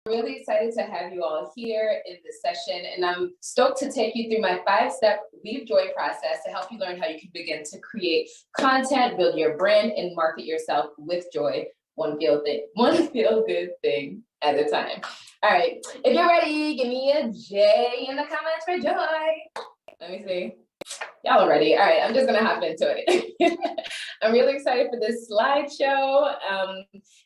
Really excited to have you all here in this session, and I'm stoked to take you through my 5-step Weave Joy process to help you learn how you can begin to create content, build your brand, and market yourself with joy, one feel good thing at a time. All right, if you're ready, give me a J in the comments for joy. Let me see. Y'all are ready. All right, I'm just gonna hop into it. I'm really excited for this slideshow.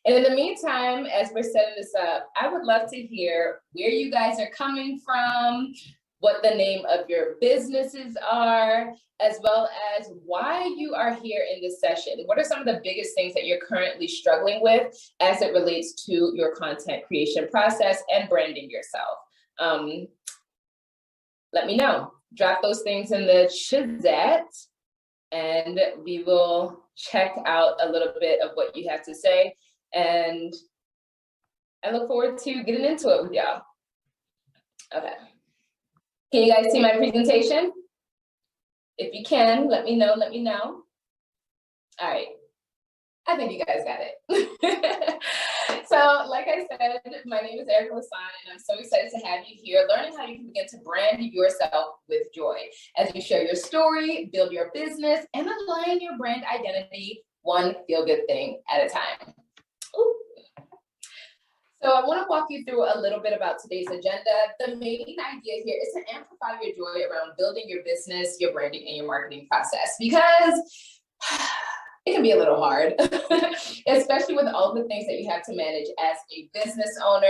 And in the meantime, as we're setting this up, I would love to hear where you guys are coming from, what the name of your businesses are, as well as why you are here in this session. What are some of the biggest things that you're currently struggling with as it relates to your content creation process and branding yourself? Let me know. Drop those things in the chat, and we will check out a little bit of what you have to say. And I look forward to getting into it with y'all. Okay. Can you guys see my presentation? If you can, let me know, All right. I think you guys got it. So, like I said, my name is Erica Lasan, and I'm so excited to have you here, learning how you can begin to brand yourself with joy as you share your story, build your business, and align your brand identity one feel-good thing at a time. Ooh. So I want to walk you through a little bit about today's agenda. The main idea here is to amplify your joy around building your business, your branding, and your marketing process, because it can be a little hard, especially with all the things that you have to manage as a business owner,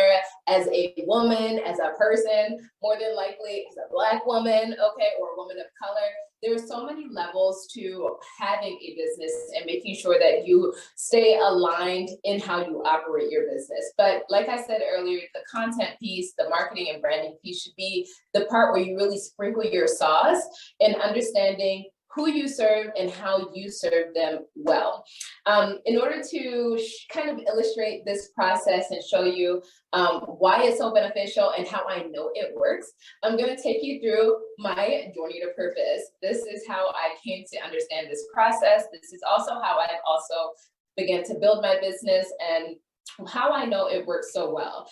as a woman, as a person, more than likely as a Black woman, okay, or a woman of color. There are so many levels to having a business and making sure that you stay aligned in how you operate your business. But like I said earlier, the content piece, the marketing and branding piece should be the part where you really sprinkle your sauce in understanding who you serve and how you serve them well. In order to kind of illustrate this process and show you why it's so beneficial and how I know it works, I'm going to take you through my journey to purpose. This is how I came to understand this process. This is also how I've also began to build my business and how I know it works so well.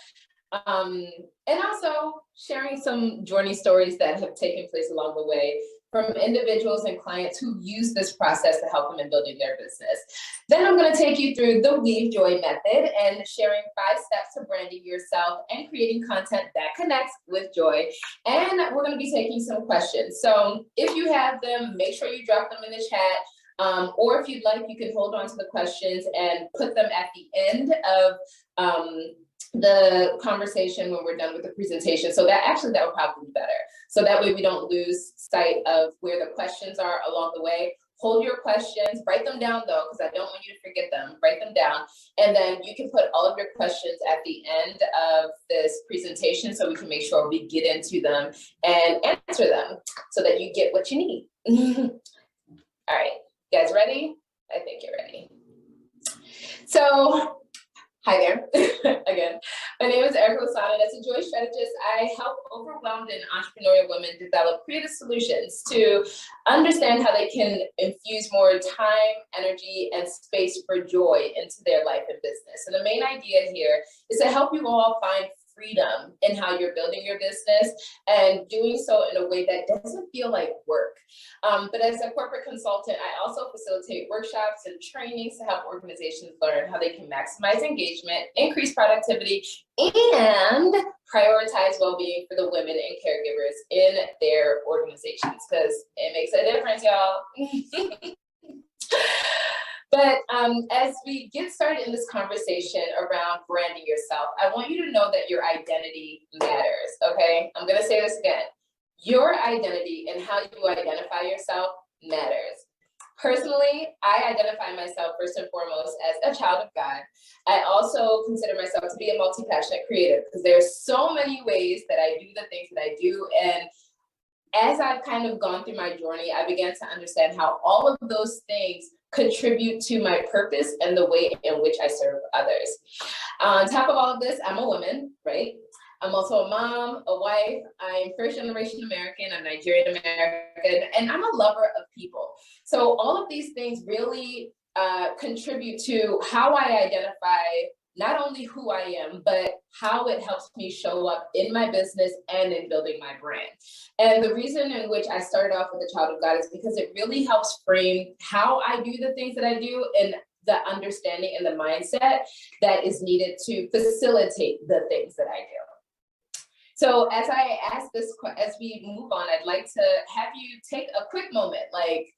And also sharing some journey stories that have taken place along the way from individuals and clients who use this process to help them in building their business. Then I'm going to take you through the Weave Joy method and sharing 5 steps to branding yourself and creating content that connects with joy. And we're going to be taking some questions. So if you have them, make sure you drop them in the chat. Or if you'd like, you can hold on to the questions and put them at the end of the conversation when we're done with the presentation. So that would probably be better. So that way we don't lose sight of where the questions are along the way. Hold your questions, write them down though, because I don't want you to forget them. Write them down. And then you can put all of your questions at the end of this presentation so we can make sure we get into them and answer them so that you get what you need. All right, you guys ready? I think you're ready. So, hi there, again. My name is Erica Lasan, and as a joy strategist, I help overwhelmed and entrepreneurial women develop creative solutions to understand how they can infuse more time, energy, and space for joy into their life and business. And the main idea here is to help you all find freedom in how you're building your business and doing so in a way that doesn't feel like work. But as a corporate consultant, I also facilitate workshops and trainings to help organizations learn how they can maximize engagement, increase productivity, and prioritize well-being for the women and caregivers in their organizations, because it makes a difference, y'all. But as we get started in this conversation around branding yourself, I want you to know that your identity matters, okay? I'm gonna say this again. Your identity and how you identify yourself matters. Personally, I identify myself first and foremost as a child of God. I also consider myself to be a multi-passionate creative because there's so many ways that I do the things that I do. And as I've kind of gone through my journey, I began to understand how all of those things contribute to my purpose and the way in which I serve others. On top of all of this, I'm a woman, right? I'm also a mom, a wife. I'm first generation American, I'm Nigerian American, and I'm a lover of people. So all of these things really contribute to how I identify not only who I am, but how it helps me show up in my business and in building my brand. And the reason in which I started off with the Child of God is because it really helps frame how I do the things that I do and the understanding and the mindset that is needed to facilitate the things that I do. So as we move on, I'd like to have you take a quick moment, like,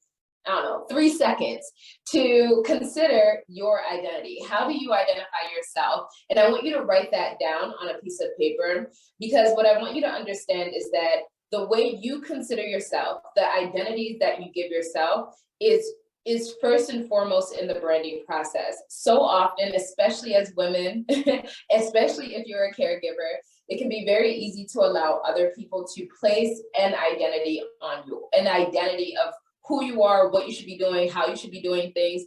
I don't know, 3 seconds to consider your identity. How do you identify yourself? And I want you to write that down on a piece of paper, because what I want you to understand is that the way you consider yourself, the identities that you give yourself is first and foremost in the branding process. So often, especially as women, especially if you're a caregiver, it can be very easy to allow other people to place an identity on you, an identity of who you are, what you should be doing, how you should be doing things.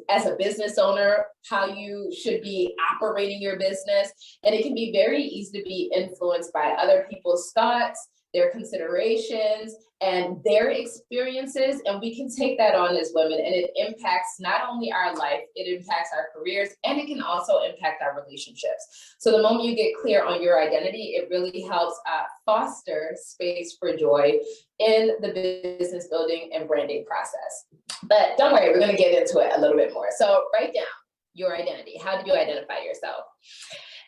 As a business owner, how you should be operating your business. And it can be very easy to be influenced by other people's thoughts, their considerations, and their experiences. And we can take that on as women, and it impacts not only our life, it impacts our careers, and it can also impact our relationships. So the moment you get clear on your identity, it really helps foster space for joy in the business building and branding process. But don't worry, we're going to get into it a little bit more. So write down your identity. How do you identify yourself?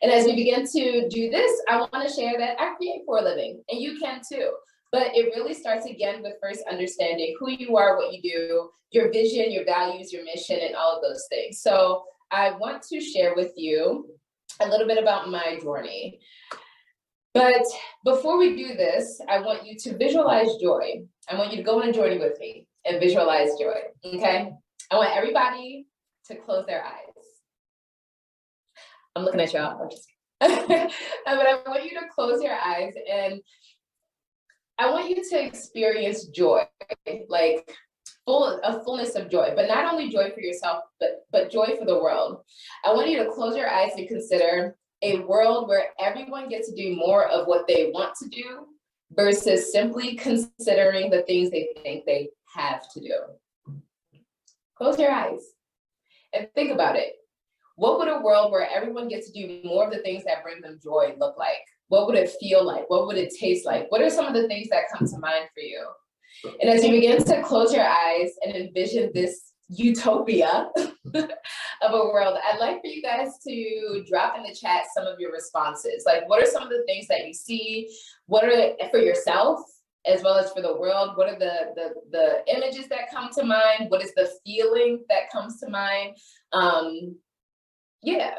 And as we begin to do this, I want to share that I create for a living, and you can too. But it really starts again with first understanding who you are, what you do, your vision, your values, your mission, and all of those things. So I want to share with you a little bit about my journey. But before we do this, I want you to visualize joy. I want you to go on a journey with me and visualize joy, okay? I want everybody to close their eyes. I'm looking at y'all, I'm just kidding. But I want you to close your eyes, and I want you to experience joy, like a fullness of joy, but not only joy for yourself, but joy for the world. I want you to close your eyes and consider a world where everyone gets to do more of what they want to do versus simply considering the things they think they have to do. Close your eyes and think about it. What would a world where everyone gets to do more of the things that bring them joy look like? What would it feel like? What would it taste like? What are some of the things that come to mind for you? And as you begin to close your eyes and envision this utopia of a world, I'd like for you guys to drop in the chat some of your responses. Like, what are some of the things that you see? What are for yourself as well as for the world? What are the images that come to mind? What is the feeling that comes to mind? Yeah,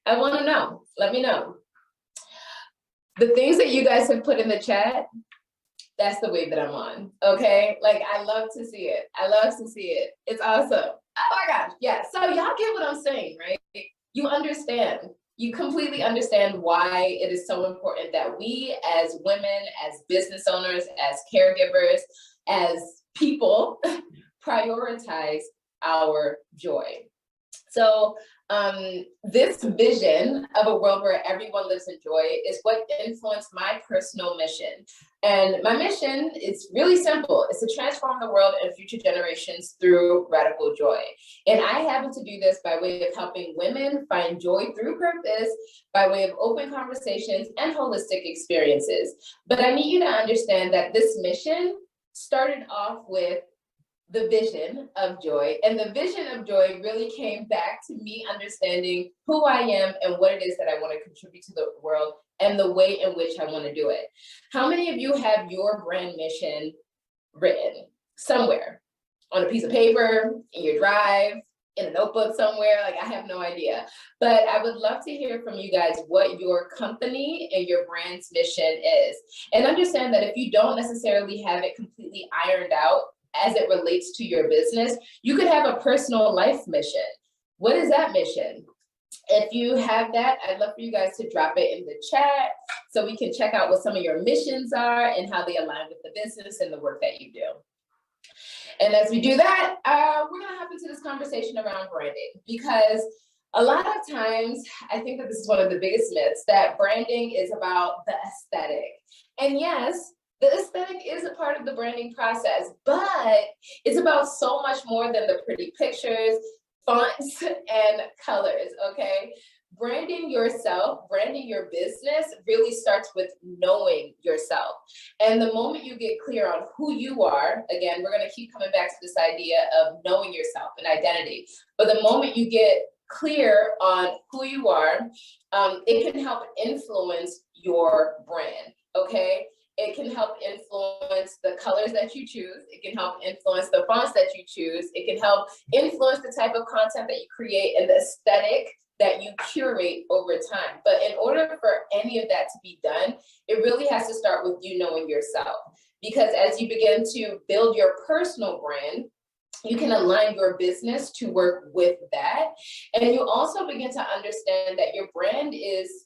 I want to know. Let me know. The things that you guys have put in the chat, that's the wave that I'm on, okay? Like, I love to see it. I love to see it. It's awesome. Oh my gosh, yeah. So y'all get what I'm saying, right? You understand. You completely understand why it is so important that we as women, as business owners, as caregivers, as people, prioritize our joy. So this vision of a world where everyone lives in joy is what influenced my personal mission. And my mission is really simple. It's to transform the world and future generations through radical joy. And I happen to do this by way of helping women find joy through purpose, by way of open conversations and holistic experiences. But I need you to understand that this mission started off with the vision of joy. And the vision of joy really came back to me understanding who I am and what it is that I want to contribute to the world and the way in which I want to do it. How many of you have your brand mission written somewhere on a piece of paper, in your drive, in a notebook somewhere? Like, I have no idea. But I would love to hear from you guys what your company and your brand's mission is. And understand that if you don't necessarily have it completely ironed out as it relates to your business, you could have a personal life mission. What is that mission? If you have that, I'd love for you guys to drop it in the chat so we can check out what some of your missions are and how they align with the business and the work that you do. And as we do that, we're going to hop into this conversation around branding, because a lot of times I think that this is one of the biggest myths, that branding is about the aesthetic. And yes, the aesthetic is a part of the branding process, but it's about so much more than the pretty pictures, fonts and colors, okay? Branding yourself, branding your business really starts with knowing yourself. And the moment you get clear on who you are, again, we're gonna keep coming back to this idea of knowing yourself and identity. But the moment you get clear on who you are, it can help influence your brand, okay? It can help influence the colors that you choose. It can help influence the fonts that you choose. It can help influence the type of content that you create and the aesthetic that you curate over time. But in order for any of that to be done, it really has to start with you knowing yourself. Because as you begin to build your personal brand, you can align your business to work with that. And you also begin to understand that your brand is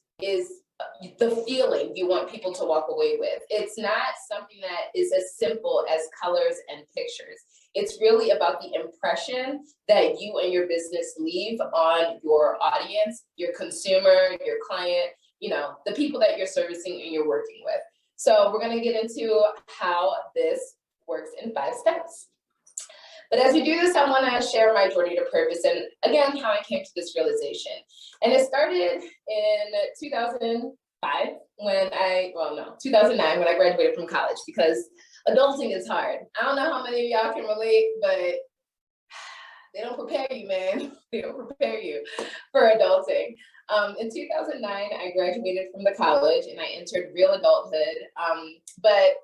the feeling you want people to walk away with. It's not something that is as simple as colors and pictures. It's really about the impression that you and your business leave on your audience, your consumer, your client, you know, the people that you're servicing and you're working with. So we're going to get into how this works in 5 steps. But as we do this, I want to share my journey to purpose and, again, how I came to this realization. And it started in 2005 2009 when I graduated from college, because adulting is hard. I don't know how many of y'all can relate, but they don't prepare you, man. They don't prepare you for adulting. In 2009, I graduated from the college and I entered real adulthood. But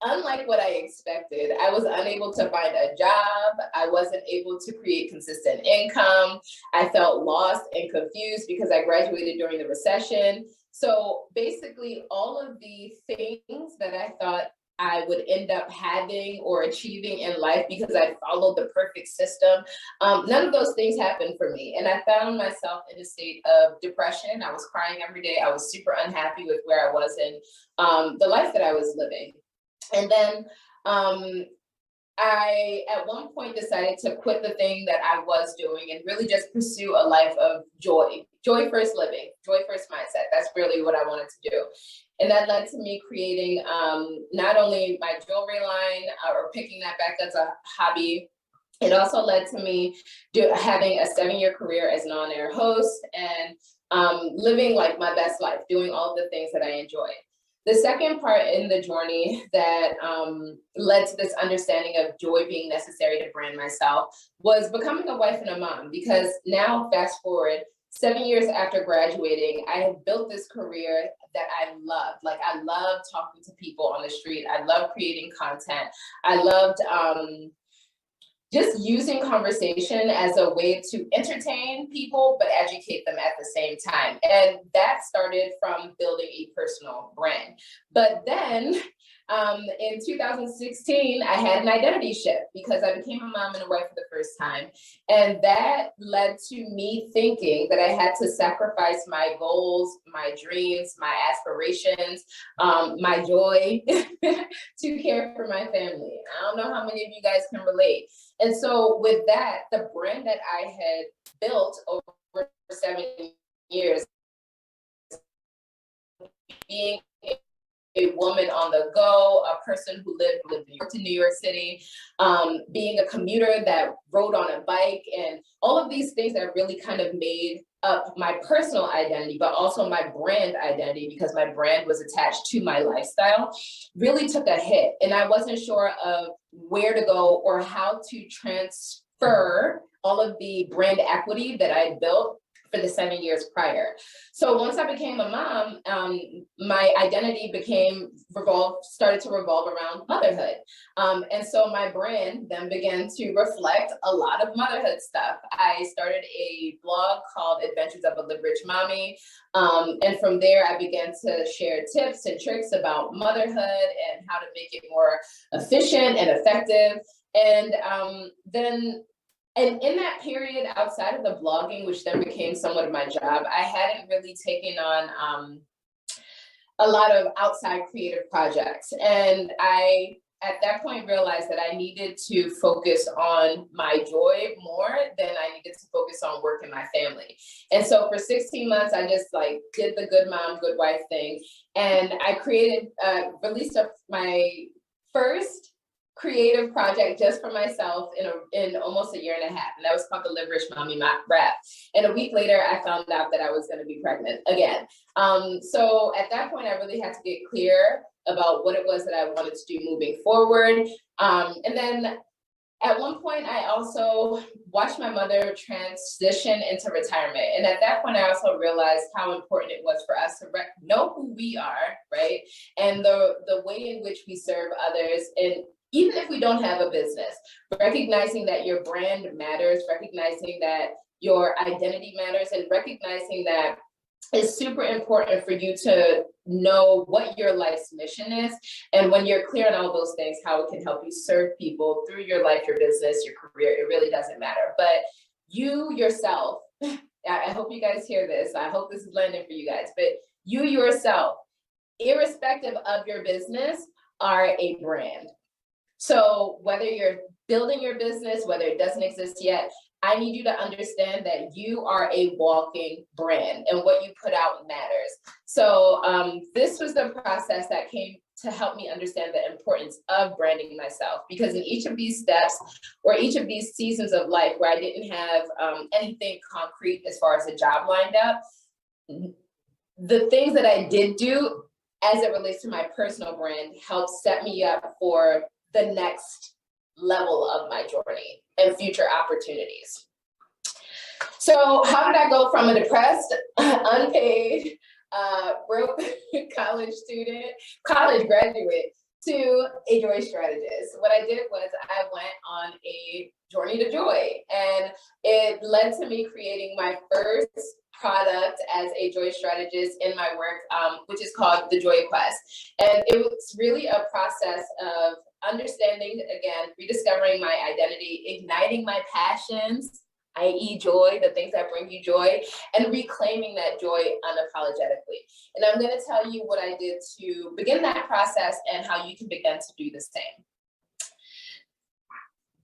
unlike what I expected, I was unable to find a job. I wasn't able to create consistent income. I felt lost and confused because I graduated during the recession. So basically, all of the things that I thought I would end up having or achieving in life because I followed the perfect system, none of those things happened for me. And I found myself in a state of depression. I was crying every day. I was super unhappy with where I was in the life that I was living. And then I, at one point, decided to quit the thing that I was doing and really just pursue a life of joy, joy first living, joy first mindset. That's really what I wanted to do. And that led to me creating not only my jewelry line or picking that back as a hobby. It also led to me having a 7-year career as an on-air host and living like my best life, doing all the things that I enjoy. The second part in the journey that led to this understanding of joy being necessary to brand myself was becoming a wife and a mom, because now, fast forward, 7 years after graduating, I have built this career that I loved. Like, I loved talking to people on the street. I loved creating content. I loved just using conversation as a way to entertain people, but educate them at the same time. And that started from building a personal brand. But then in 2016, I had an identity shift because I became a mom and a wife for the first time. And that led to me thinking that I had to sacrifice my goals, my dreams, my aspirations, my joy to care for my family. I don't know how many of you guys can relate. And so with that, the brand that I had built over 7 years, being a woman on the go, a person who lived in New York City, being a commuter that rode on a bike, and all of these things that really kind of made up my personal identity, but also my brand identity, because my brand was attached to my lifestyle, really took a hit. And I wasn't sure of where to go or how to transfer all of the brand equity that I built for the 7 years prior. So once I became a mom, my identity started to revolve around motherhood. And so my brand then began to reflect a lot of motherhood stuff. I started a blog called Adventures of a Live Rich Mommy. And from there, I began to share tips and tricks about motherhood and how to make it more efficient and effective. And in that period, outside of the blogging, which then became somewhat of my job, I hadn't really taken on a lot of outside creative projects. And I, at that point, realized that I needed to focus on my joy more than I needed to focus on work and my family. And so for 16 months, I just did the good mom, good wife thing. And I released my first creative project just for myself in almost a year and a half, and that was called the Live Rich Mommy Wrap. And a week later, I found out that I was going to be pregnant again. So at that point, I really had to get clear about what it was that I wanted to do moving forward. And then at one point, I also watched my mother transition into retirement. And at that point, I also realized how important it was for us to know who we are, right? And the way in which we serve others. And even if we don't have a business, recognizing that your brand matters, recognizing that your identity matters, and recognizing that it's super important for you to know what your life's mission is. And when you're clear on all those things, how it can help you serve people through your life, your business, your career, it really doesn't matter. But you yourself, I hope you guys hear this. I hope this is landing for you guys, but you yourself, irrespective of your business, are a brand. So whether you're building your business, whether it doesn't exist yet, I need you to understand that you are a walking brand and what you put out matters. So this was the process that came to help me understand the importance of branding myself, because in each of these steps or each of these seasons of life where I didn't have anything concrete as far as a job lined up, the things that I did do as it relates to my personal brand helped set me up for the next level of my journey and future opportunities. So how did I go from a depressed, unpaid, broke college graduate to a joy strategist? What I did was I went on a journey to joy, and it led to me creating my first product as a joy strategist in my work, which is called the Joy Quest. And it was really a process of understanding, again, rediscovering my identity, igniting my passions, i.e. joy, the things that bring you joy, and reclaiming that joy unapologetically. And I'm going to tell you what I did to begin that process and how you can begin to do the same.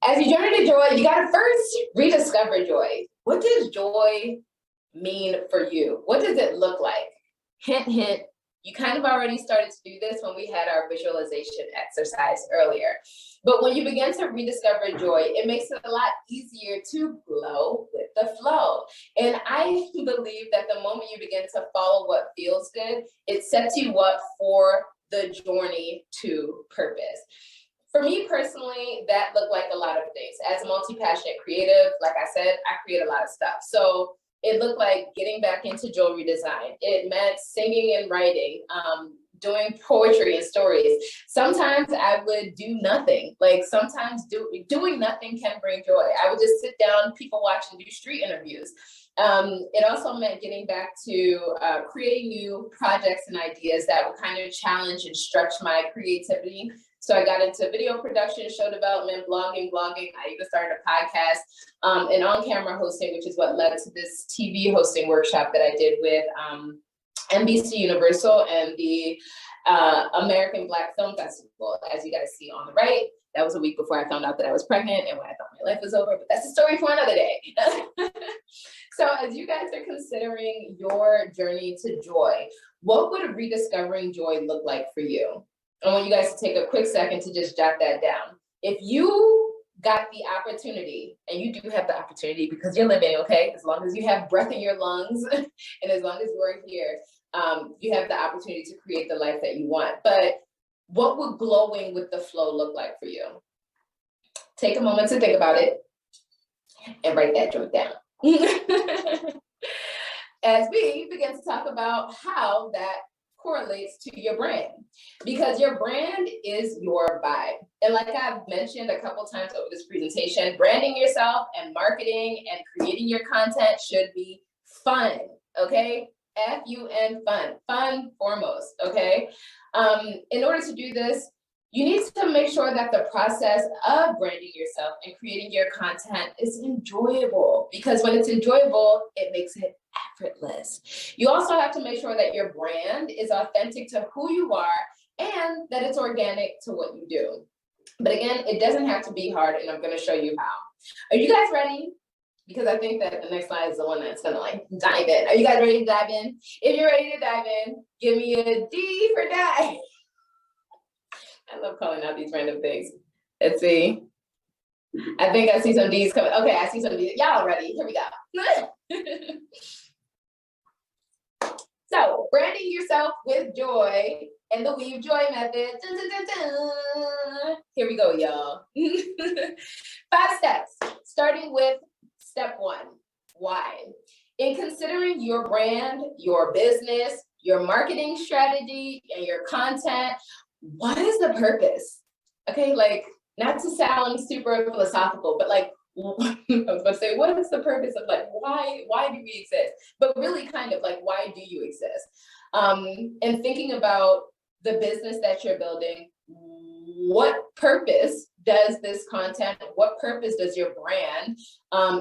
As you journey to joy, you got to first rediscover joy. What does joy mean for you? What does it look like? Hint, hint. You kind of already started to do this when we had our visualization exercise earlier. But when you begin to rediscover joy, it makes it a lot easier to flow with the flow. And I believe that the moment you begin to follow what feels good, it sets you up for the journey to purpose. For me personally, that looked like a lot of things. As a multi-passionate creative, like I said, I create a lot of stuff. So it looked like getting back into jewelry design. It meant singing and writing, doing poetry and stories. Sometimes I would do nothing. Like sometimes doing nothing can bring joy. I would just sit down, people watch, and do street interviews. It also meant getting back to creating new projects and ideas that would kind of challenge and stretch my creativity. So I got into video production, show development, blogging. I even started a podcast and on-camera hosting, which is what led to this TV hosting workshop that I did with NBC Universal and the American Black Film Festival, as you guys see on the right. That was a week before I found out that I was pregnant and when I thought my life was over, but that's a story for another day. So as you guys are considering your journey to joy, what would rediscovering joy look like for you? I want you guys to take a quick second to just jot that down. If you got the opportunity, and you do have the opportunity because you're living, okay? As long as you have breath in your lungs and as long as we're here, you have the opportunity to create the life that you want. But what would glowing with the flow look like for you? Take a moment to think about it and write that joke down. As we begin to talk about how that correlates to your brand, because your brand is your vibe. And like I've mentioned a couple times over this presentation, branding yourself and marketing and creating your content should be fun, okay? F-U-N, fun, fun foremost, okay? In order to do this, you need to make sure that the process of branding yourself and creating your content is enjoyable, because when it's enjoyable, it makes it effortless. You also have to make sure that your brand is authentic to who you are and that it's organic to what you do. But again, it doesn't have to be hard, and I'm going to show you how. Are you guys ready? Because I think that the next slide is the one that's going to like dive in. Are you guys ready to dive in? If you're ready to dive in, give me a D for die. I love calling out these random things. Let's see. I think I see some D's coming. Okay, I see some D's. Y'all ready? Here we go. So, branding yourself with joy and the Weave Joy method. Dun, dun, dun, dun. Here we go, y'all. 5 steps, starting with step 1, why. In considering your brand, your business, your marketing strategy, and your content, what is the purpose? Okay, like, not to sound super philosophical, but like, I was about to say, what is the purpose of, like, why do we exist? But really kind of like, why do you exist? And thinking about the business that you're building, what purpose does this content, what purpose does your brand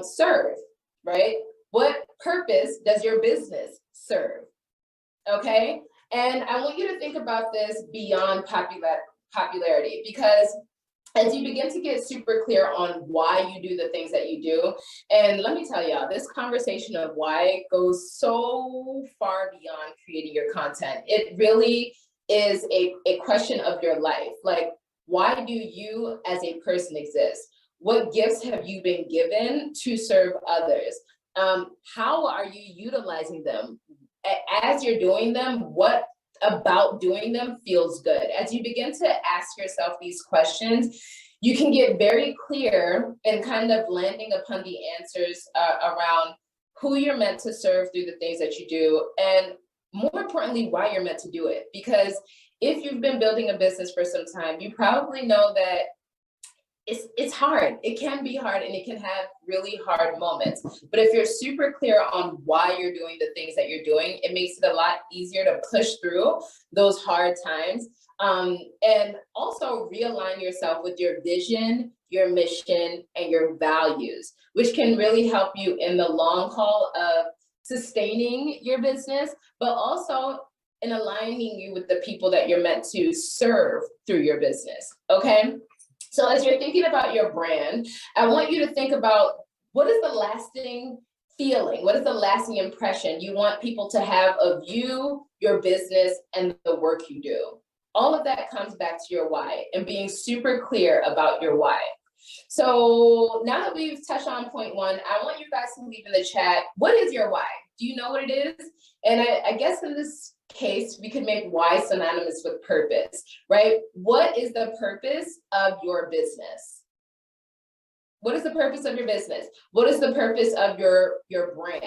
serve, right? What purpose does your business serve? Okay, and I want you to think about this beyond popularity, because as you begin to get super clear on why you do the things that you do, and let me tell y'all, this conversation of why goes so far beyond creating your content. It really is a question of your life. Like, why do you as a person exist? What gifts have you been given to serve others? How are you utilizing them? As you're doing them, what about doing them feels good? As you begin to ask yourself these questions, you can get very clear and kind of landing upon the answers around who you're meant to serve through the things that you do, and more importantly, why you're meant to do it. Because if you've been building a business for some time, you probably know that it's hard. It can be hard, and it can have really hard moments. But if you're super clear on why you're doing the things that you're doing, it makes it a lot easier to push through those hard times. And also realign yourself with your vision, your mission, and your values, which can really help you in the long haul of sustaining your business, but also in aligning you with the people that you're meant to serve through your business, okay? So as you're thinking about your brand, I want you to think about, what is the lasting feeling? What is the lasting impression you want people to have of you, your business, and the work you do? All of that comes back to your why and being super clear about your why. So now that we've touched on point 1, I want you guys to leave in the chat, what is your why? Do you know what it is? And I guess in this case, we could make why synonymous with purpose, right? What is the purpose of your business? What is the purpose of your business? What is the purpose of your brand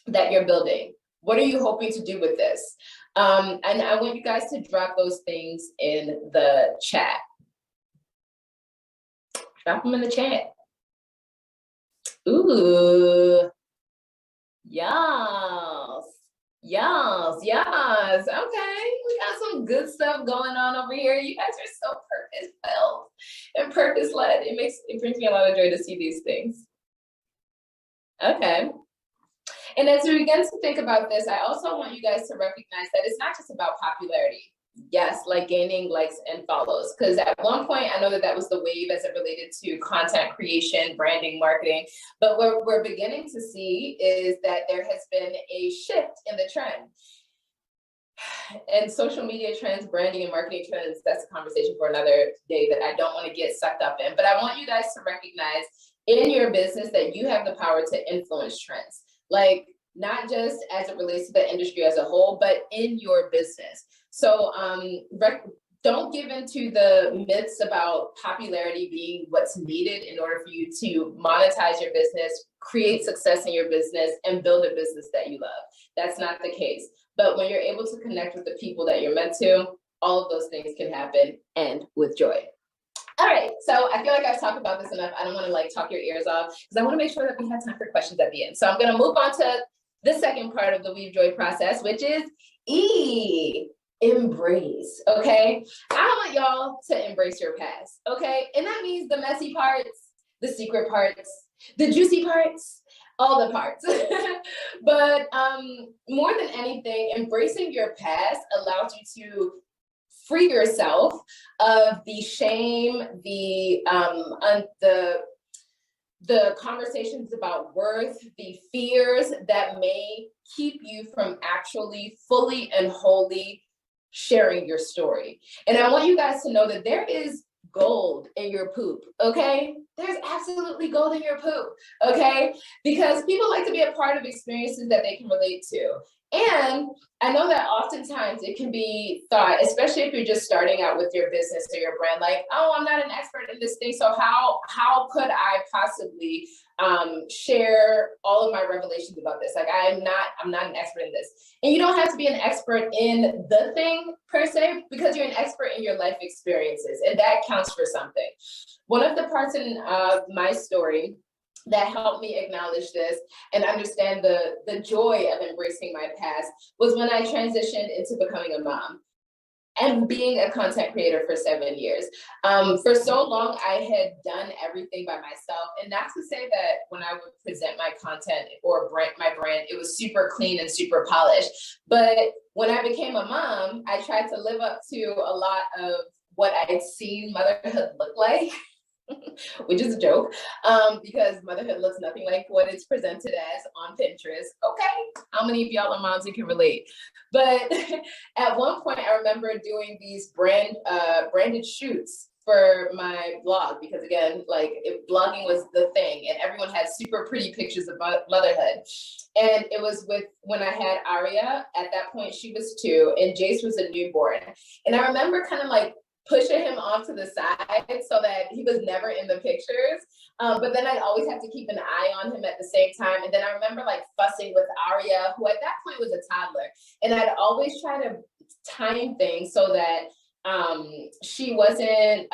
that you're building? What are you hoping to do with this? And I want you guys to drop those things in the chat. Drop them in the chat. Ooh, yes. Yes, yes. Okay, we got some good stuff going on over here. You guys are so purpose-filled and purpose-led. It brings me a lot of joy to see these things. Okay. And as we begin to think about this, I also want you guys to recognize that it's not just about popularity. Yes, like gaining likes and follows. Because at one point, I know that was the wave as it related to content creation, branding, marketing. But what we're beginning to see is that there has been a shift in the trend. And social media trends, branding and marketing trends, that's a conversation for another day that I don't want to get sucked up in. But I want you guys to recognize in your business that you have the power to influence trends. Like, not just as it relates to the industry as a whole, but in your business. So don't give into the myths about popularity being what's needed in order for you to monetize your business, create success in your business, and build a business that you love. That's not the case. But when you're able to connect with the people that you're meant to, all of those things can happen, and with joy. All right, so I feel like I've talked about this enough. I don't want to like talk your ears off, because I want to make sure that we have time for questions at the end. So I'm going to move on to the second part of the Weave Joy process, which is E, embrace, okay? I want y'all to embrace your past, okay? And that means the messy parts, the secret parts, the juicy parts, all the parts. But more than anything, embracing your past allows you to free yourself of the shame, the conversations about worth, the fears that may keep you from actually fully and wholly sharing your story. And I want you guys to know that there is gold in your poop, okay? There's absolutely gold in your poop, okay? Because people like to be a part of experiences that they can relate to. And I know that oftentimes it can be thought, especially if you're just starting out with your business or your brand, like, oh, I'm not an expert in this thing, so how could I possibly share all of my revelations about this? Like, I'm not an expert in this. And you don't have to be an expert in the thing per se, because you're an expert in your life experiences, and that counts for something. One of the parts in my story that helped me acknowledge this and understand the joy of embracing my past was when I transitioned into becoming a mom and being a content creator for 7 years. For so long, I had done everything by myself. And not to say that when I would present my content or my brand, it was super clean and super polished. But when I became a mom, I tried to live up to a lot of what I'd seen motherhood look like. Which is a joke, because motherhood looks nothing like what it's presented as on Pinterest. Okay, how many of y'all are moms who can relate? But at one point, I remember doing these branded shoots for my blog, because again, like blogging was the thing, and everyone had super pretty pictures of motherhood. And it was when I had Aria. At that point, she was 2, and Jace was a newborn. And I remember kind of like pushing him off to the side so that he was never in the pictures. But then I'd always have to keep an eye on him at the same time. And then I remember like fussing with Aria, who at that point was a toddler. And I'd always try to time things so that she wasn't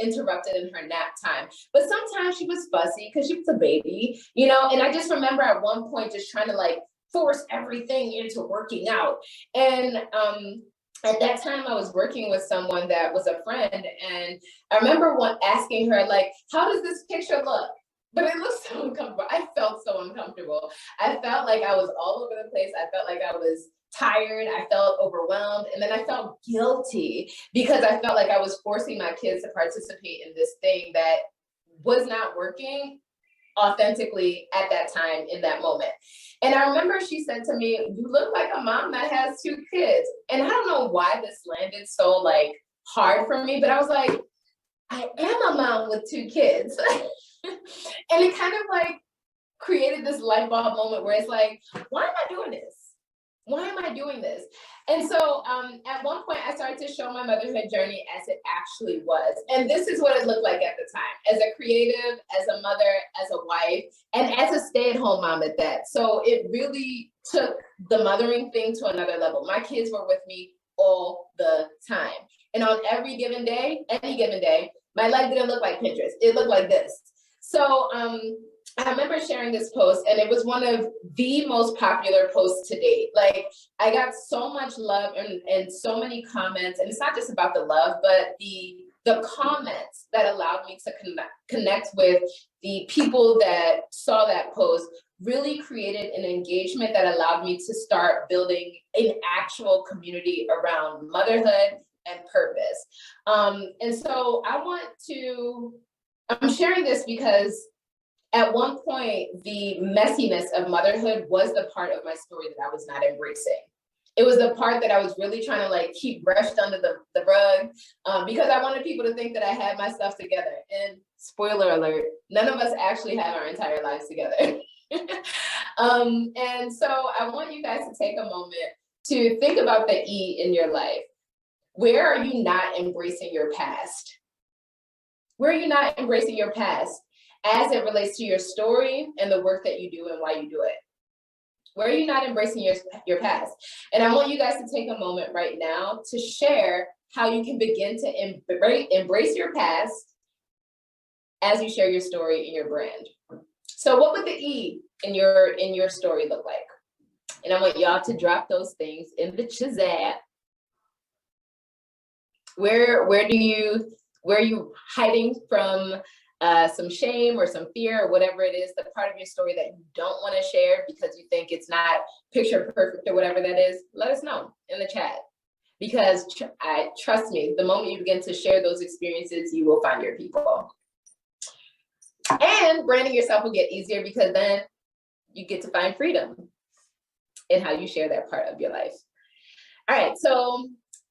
interrupted in her nap time. But sometimes she was fussy because she was a baby, you know. And I just remember at one point just trying to like force everything into working out. And at that time, I was working with someone that was a friend, and I remember asking her, like, how does this picture look? But it looked so uncomfortable. I felt so uncomfortable. I felt like I was all over the place. I felt like I was tired. I felt overwhelmed. And then I felt guilty because I felt like I was forcing my kids to participate in this thing that was not working authentically at that time in that moment. And I remember she said to me, you look like a mom that has 2 kids. And I don't know why this landed so like hard for me, but I was like, I am a mom with 2 kids. And it kind of like created this light bulb moment where it's like, why am I doing this? Why am I doing this? And so at one point, I started to show my motherhood journey as it actually was. And this is what it looked like at the time, as a creative, as a mother, as a wife, and as a stay-at-home mom at that. So it really took the mothering thing to another level. My kids were with me all the time. And on any given day, my life didn't look like Pinterest. It looked like this. So I remember sharing this post, and it was one of the most popular posts to date. Like, I got so much love and so many comments, and it's not just about the love, but the comments that allowed me to connect with the people that saw that post really created an engagement that allowed me to start building an actual community around motherhood and purpose. And so I'm sharing this because at one point, the messiness of motherhood was the part of my story that I was not embracing. It was the part that I was really trying to like keep brushed under the rug, because I wanted people to think that I had my stuff together. And spoiler alert, none of us actually have our entire lives together. And so I want you guys to take a moment to think about the E in your life. Where are you not embracing your past? Where are you not embracing your past as it relates to your story and the work that you do and why you do it? Where are you not embracing your past? And I want you guys to take a moment right now to share how you can begin to embrace your past as you share your story and your brand. So what would the E in your story look like? And I want y'all to drop those things in the chat. Where are you hiding from some shame or some fear or whatever it is, the part of your story that you don't want to share because you think it's not picture perfect or whatever that is? Let us know in the chat, because trust me, the moment you begin to share those experiences, you will find your people. And branding yourself will get easier because then you get to find freedom in how you share that part of your life. All right, so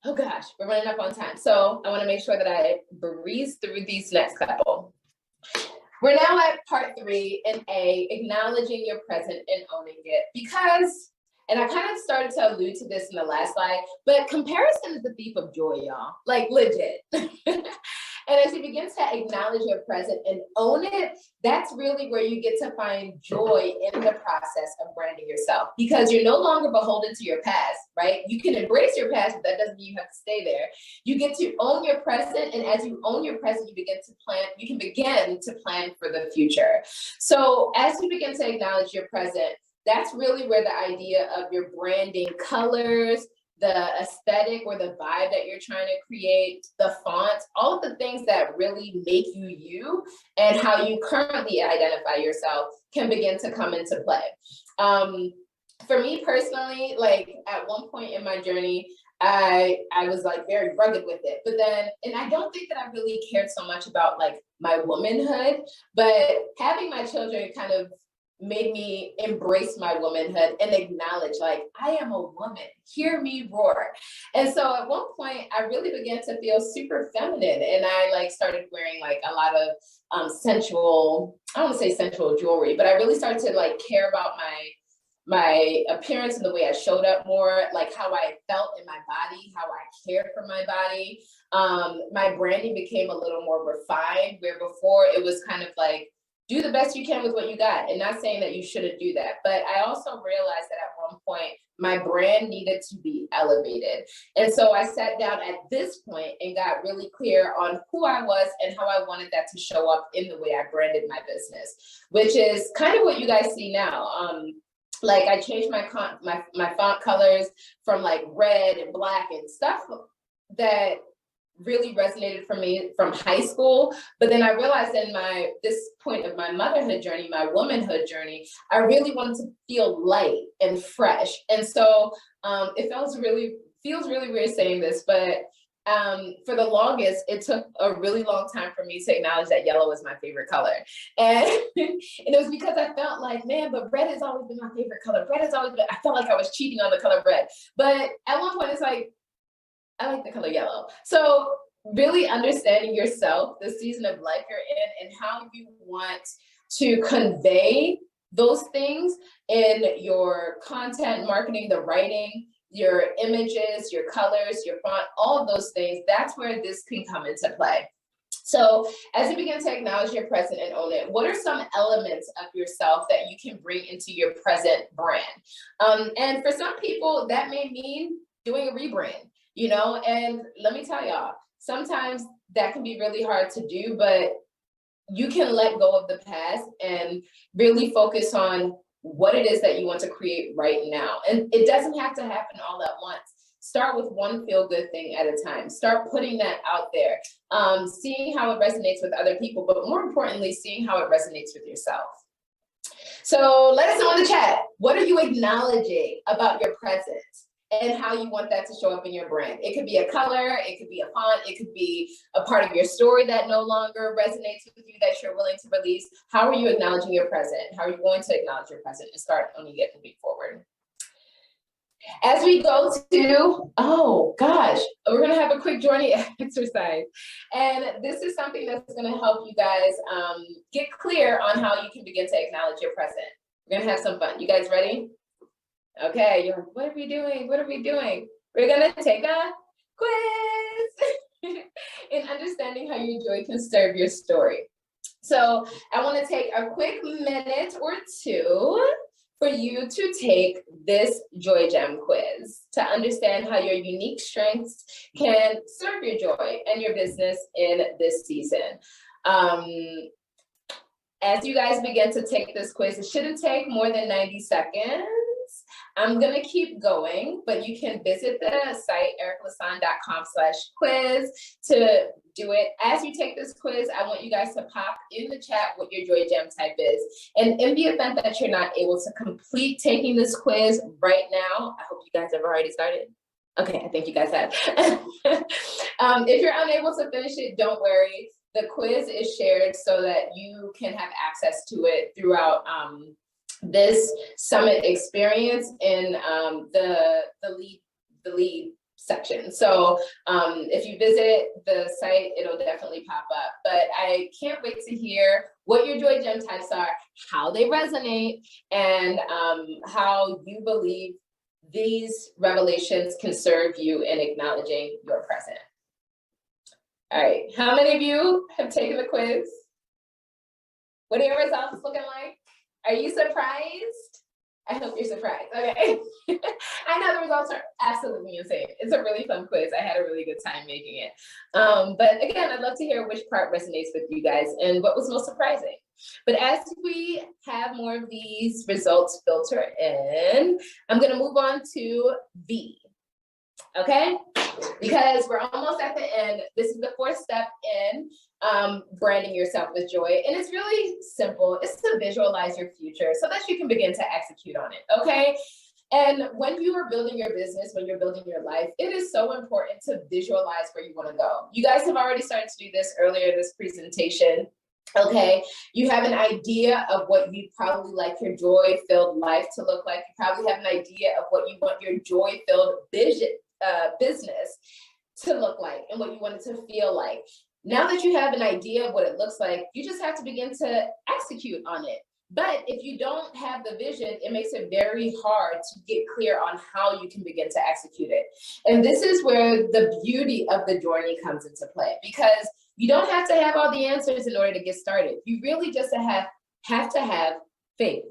Oh gosh, we're running up on time. So I want to make sure that I breeze through these next couple. We're now at part 3 in A, acknowledging your present and owning it. Because, and I kind of started to allude to this in the last slide, but comparison is the thief of joy, y'all. Like legit. And as you begin to acknowledge your present and own it, that's really where you get to find joy in the process of branding yourself, because you're no longer beholden to your past, right? You can embrace your past, but that doesn't mean you have to stay there. You get to own your present, and as you own your present, you can begin to plan for the future. So as you begin to acknowledge your present, that's really where the idea of your branding colors, the aesthetic or the vibe that you're trying to create, the font, all of the things that really make you you and how you currently identify yourself can begin to come into play. For me personally, like at one point in my journey, I was like very rugged with it, but then, and I don't think that I really cared so much about like my womanhood, but having my children kind of made me embrace my womanhood and acknowledge, like, I am a woman, hear me roar. And so at one point I really began to feel super feminine, and I like started wearing like a lot of sensual, I don't want to say sensual jewelry, but I really started to like care about my appearance and the way I showed up more, like how I felt in my body, how I cared for my body. My branding became a little more refined, where before it was kind of like, do the best you can with what you got. And not saying that you shouldn't do that, but I also realized that at one point, my brand needed to be elevated. And so I sat down at this point and got really clear on who I was and how I wanted that to show up in the way I branded my business, which is kind of what you guys see now. Like I changed my font colors from like red and black and stuff that really resonated for me from high school. But then I realized in this point of my motherhood journey, my womanhood journey, I really wanted to feel light and fresh. And so it feels really weird saying this, but for the longest, it took a really long time for me to acknowledge that yellow was my favorite color. And, and it was because I felt like, man, but red has always been my favorite color. Red has always been, I felt like I was cheating on the color red. But at one point, it's like, I like the color yellow. So really understanding yourself, the season of life you're in, and how you want to convey those things in your content marketing, the writing, your images, your colors, your font, all of those things, that's where this can come into play. So as you begin to acknowledge your present and own it, what are some elements of yourself that you can bring into your present brand? And for some people, that may mean doing a rebrand. You know, and let me tell y'all, sometimes that can be really hard to do, but you can let go of the past and really focus on what it is that you want to create right now. And it doesn't have to happen all at once. Start with one feel-good thing at a time. Start putting that out there, seeing how it resonates with other people, but more importantly, seeing how it resonates with yourself. So let us know in the chat, what are you acknowledging about your present and how you want that to show up in your brand? It could be a color, it could be a font, it could be a part of your story that no longer resonates with you that you're willing to release. How are you acknowledging your present? How are you going to acknowledge your present and start owning it moving forward? As we go to, oh gosh, we're gonna have a quick journey exercise. And this is something that's gonna help you guys get clear on how you can begin to acknowledge your present. We're gonna have some fun. You guys ready? Okay, you're like, what are we doing? What are we doing? We're gonna take a quiz in understanding how your joy can serve your story. So I wanna take a quick minute or two for you to take this Joy Gem quiz to understand how your unique strengths can serve your joy and your business in this season. As you guys begin to take this quiz, it shouldn't take more than 90 seconds. I'm gonna keep going, but you can visit the site ericlasson.com/quiz to do it. As you take this quiz, I want you guys to pop in the chat what your Joy Gem type is. And in the event that you're not able to complete taking this quiz right now, I hope you guys have already started. Okay, I think you guys have. If you're unable to finish it, don't worry. The quiz is shared so that you can have access to it throughout this summit experience in the lead section. So if you visit the site, it'll definitely pop up. But I can't wait to hear what your joy gem types are, how they resonate, and how you believe these revelations can serve you in acknowledging your present. All right, how many of you have taken the quiz? What are your results looking like? Are you surprised? I hope you're surprised, okay? I know the results are absolutely insane. It's a really fun quiz. I had a really good time making it. But again, I'd love to hear which part resonates with you guys and what was most surprising. But as we have more of these results filter in, I'm gonna move on to V, okay? Because we're almost at the end. This is the fourth step in branding yourself with joy. And it's really simple. It's to visualize your future so that you can begin to execute on it, okay? And when you are building your business, when you're building your life, it is so important to visualize where you want to go. You guys have already started to do this earlier in this presentation. Okay, you have an idea of what you'd probably like your joy-filled life to look like. You probably have an idea of what you want your joy-filled business to look like and what you want it to feel like. Now that you have an idea of what it looks like, you just have to begin to execute on it. But if you don't have the vision, it makes it very hard to get clear on how you can begin to execute it. And this is where the beauty of the journey comes into play, because you don't have to have all the answers in order to get started. You really just have to have faith,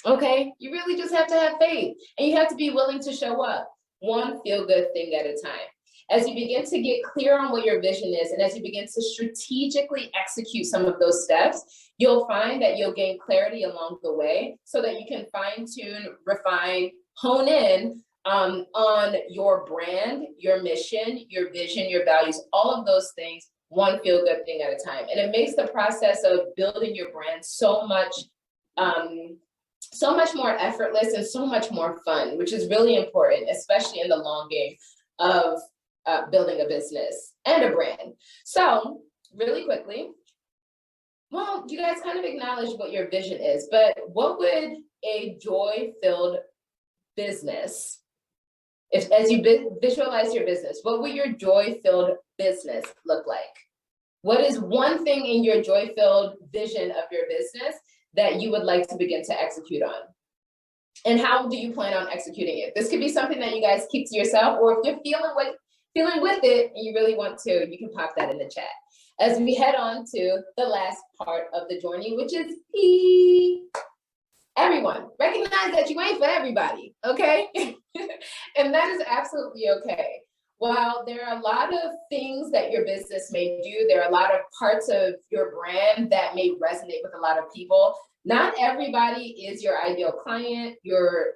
okay? You really just have to have faith, and you have to be willing to show up one feel-good thing at a time. As you begin to get clear on what your vision is, and as you begin to strategically execute some of those steps, you'll find that you'll gain clarity along the way so that you can fine-tune, refine, hone in on your brand, your mission, your vision, your values, all of those things, one feel-good thing at a time. And it makes the process of building your brand so much more effortless and so much more fun, which is really important, especially in the long game of building a business and a brand. So really quickly, well, you guys kind of acknowledged what your vision is, but what would a joy-filled business, as you visualize your business, what would your joy-filled business look like? What is one thing in your joy-filled vision of your business that you would like to begin to execute on? And how do you plan on executing it? This could be something that you guys keep to yourself, or if you're feeling with it and you really want to, you can pop that in the chat. As we head on to the last part of the journey, which is P. Everyone, recognize that you ain't for everybody, okay? And that is absolutely okay. While there are a lot of things that your business may do, there are a lot of parts of your brand that may resonate with a lot of people. Not everybody is your ideal client, your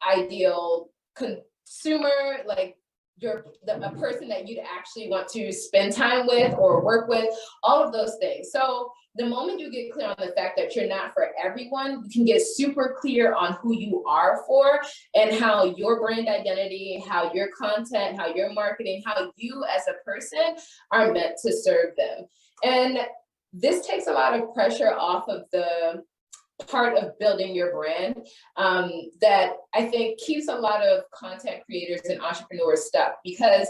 ideal consumer, like a person that you'd actually want to spend time with or work with, all of those things. So the moment you get clear on the fact that you're not for everyone, you can get super clear on who you are for and how your brand identity, how your content, how your marketing, how you as a person are meant to serve them. And this takes a lot of pressure off of the part of building your brand that I think keeps a lot of content creators and entrepreneurs stuck, because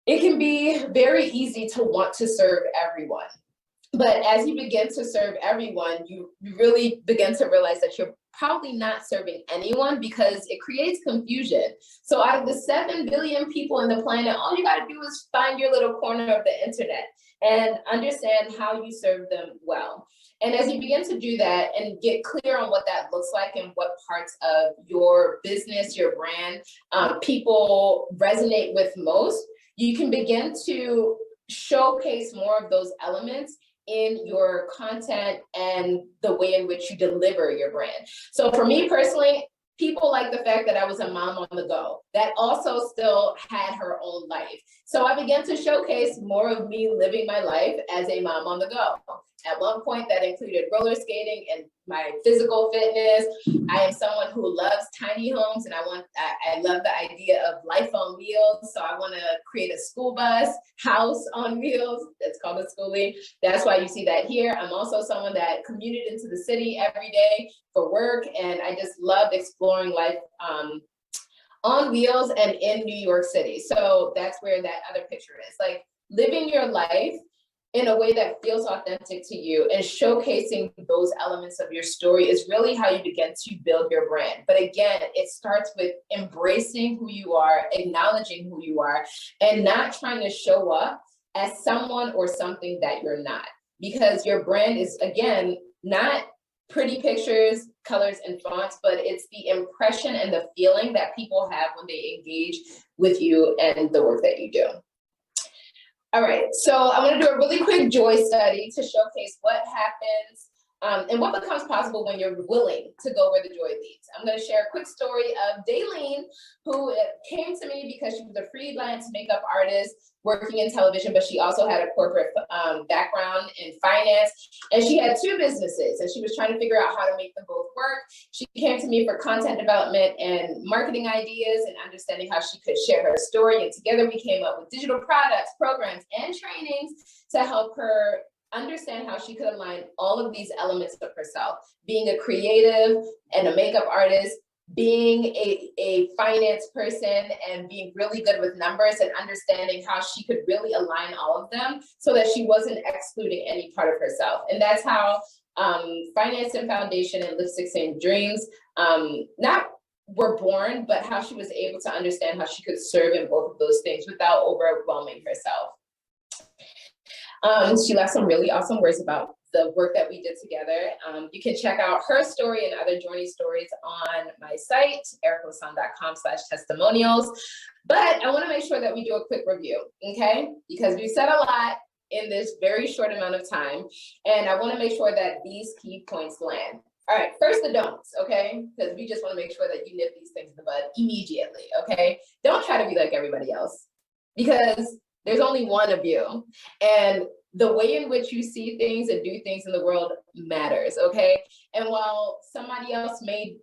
it can be very easy to want to serve everyone. But as you begin to serve everyone, you really begin to realize that you're probably not serving anyone, because it creates confusion. So out of the 7 billion people on the planet, all you got to do is find your little corner of the internet and understand how you serve them well. And as you begin to do that and get clear on what that looks like and what parts of your business, your brand, people resonate with most, you can begin to showcase more of those elements in your content and the way in which you deliver your brand. So for me personally, people like the fact that I was a mom on the go that also still had her own life. So I began to showcase more of me living my life as a mom on the go. At one point that included roller skating and my physical fitness. I am someone who loves tiny homes, and I love the idea of life on wheels. So I want to create a school bus, house on wheels. It's called a schoolie. That's why you see that here. I'm also someone that commuted into the city every day for work, and I just loved exploring life on wheels and in New York City. So that's where that other picture is. Like living your life in a way that feels authentic to you and showcasing those elements of your story is really how you begin to build your brand. But again, it starts with embracing who you are, acknowledging who you are, and not trying to show up as someone or something that you're not. Because your brand is, again, not pretty pictures, colors, and fonts, but it's the impression and the feeling that people have when they engage with you and the work that you do. All right, so I'm going to do a really quick joy study to showcase what happens and what becomes possible when you're willing to go where the joy leads. I'm going to share a quick story of Daylene, who came to me because she was a freelance makeup artist working in television, but she also had a corporate background in finance, and she had two businesses, and she was trying to figure out how to make them both work. She came to me for content development and marketing ideas and understanding how she could share her story, and together we came up with digital products, programs, and trainings to help her understand how she could align all of these elements of herself, being a creative and a makeup artist, being a finance person, and being really good with numbers, and understanding how she could really align all of them so that she wasn't excluding any part of herself. And that's how Finance and Foundation and Lipsticks and Dreams not were born, but how she was able to understand how she could serve in both of those things without overwhelming herself. She left some really awesome words about the work that we did together. You can check out her story and other journey stories on my site, ericalassam.com/testimonials. But I want to make sure that we do a quick review, okay? Because we said a lot in this very short amount of time, and I want to make sure that these key points land. All right, first the don'ts, okay? Because we just want to make sure that you nip these things in the bud immediately, okay? Don't try to be like everybody else, because there's only one of you, and the way in which you see things and do things in the world matters, okay? And while somebody else may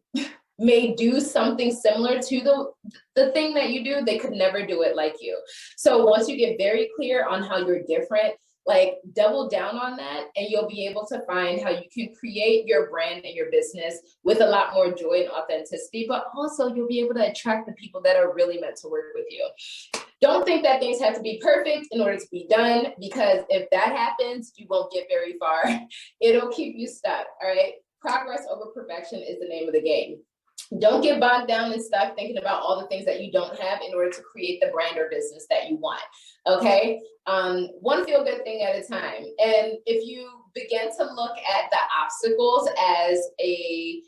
do something similar to the thing that you do, they could never do it like you. So once you get very clear on how you're different, like double down on that, and you'll be able to find how you can create your brand and your business with a lot more joy and authenticity, but also you'll be able to attract the people that are really meant to work with you. Don't think that things have to be perfect in order to be done, because if that happens, you won't get very far. It'll keep you stuck, all right? Progress over perfection is the name of the game. Don't get bogged down and stuck thinking about all the things that you don't have in order to create the brand or business that you want, okay? One feel-good thing at a time. And if you begin to look at the obstacles as a